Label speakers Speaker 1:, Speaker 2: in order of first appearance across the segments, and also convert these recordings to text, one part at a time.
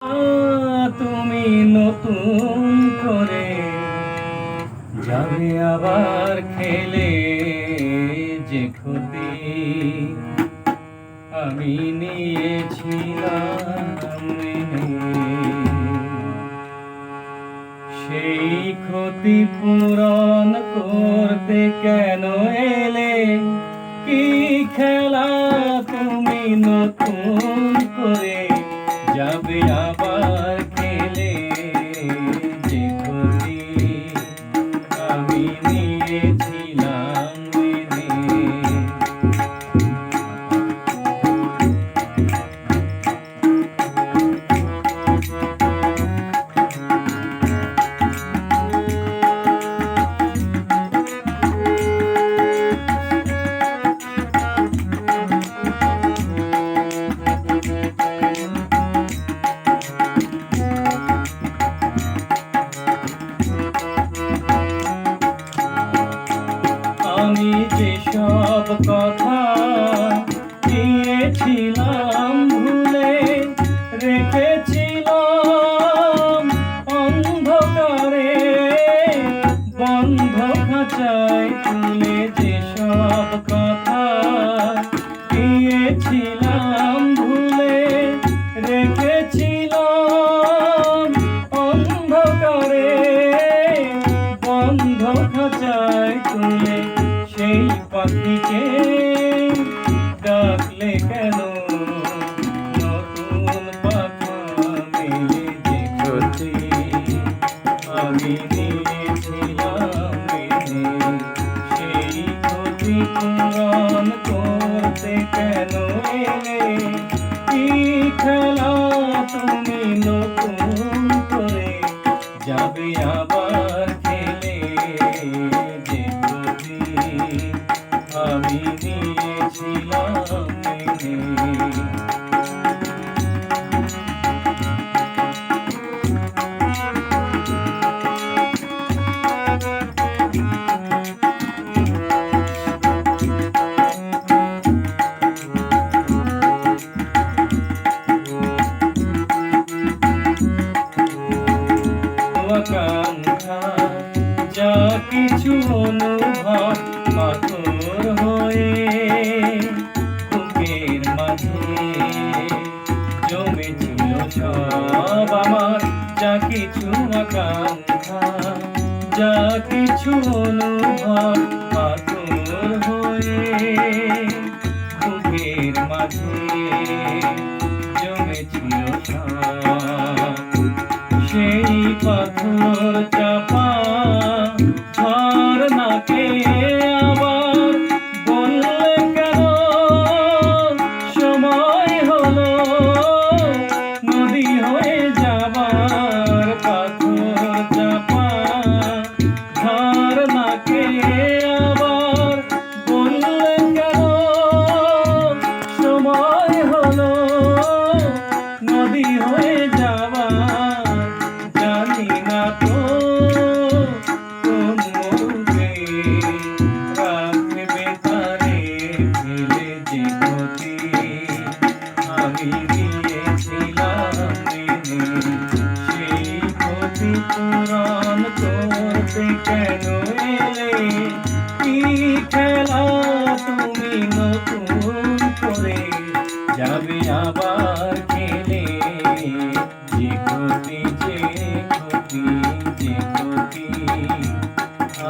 Speaker 1: তুমি নতুন করে যাবে আবার খেলে যে ক্ষতি আমি নিয়েছিলাম মেনে। সেই ক্ষতি পূরণ করতে কেন এলে? কি খেলা তুমি নতুন করে যাবে আবার খেলে যে ক্ষতি আমি নিয়েছিলাম মেনে। আমি যেসব কথা দিয়েছিলাম ভুলে রেখেছিলাম অন্ধকারে বন্ধ খাঁচায় তুলে। যেসব কথা দিয়েছিলাম ভুলে রেখেছিলাম অন্ধকারে বন্ধ খাঁচায় তুলে। সেই পাখিকে ডাকলে কেন? নতুন পাখা মেলে যে ক্ষতি আমি নিয়েছিলাম মেনে। সেই ক্ষতি পূরণ করতে কেন এলে? কি খেলা তুমি নতুন করে যাবে আবার খেলে যে ক্ষতি আমি নিয়েছিলাম মেনে। আকাঙ্ক্ষা যা কিছু অনুভব পাথর হয়ে বুকের মাঝে জমেছিল সব আমার। যা কিছু আকাঙ্ক্ষা যা কিছু অনুভব পাথর হয়ে বুকের মাঝে জমেছিল সব। সেই পাথর চাপা ঝরনাকে আবার বললে কেন? সময় হলো নদী হয়ে যাবার। পাথর চাপা ঝরনাকে আবার বললে কেন? সময় হলো নদী হয়ে যাবার। জানি না তো কোন মুখে রাখবে তারে ফেলে যে ক্ষতি আমি দিয়েছিলাম মেনে। সেই ক্ষতি পূরণ করতে কেন এলে? কি খেলা তুমি নতুন করে যাবে আবার খেলে যে ক্ষতি যে ক্ষতি যে ক্ষতি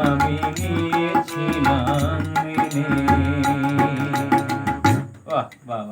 Speaker 1: আমি নিয়েছিলাম মেনে। বাহ বাহ।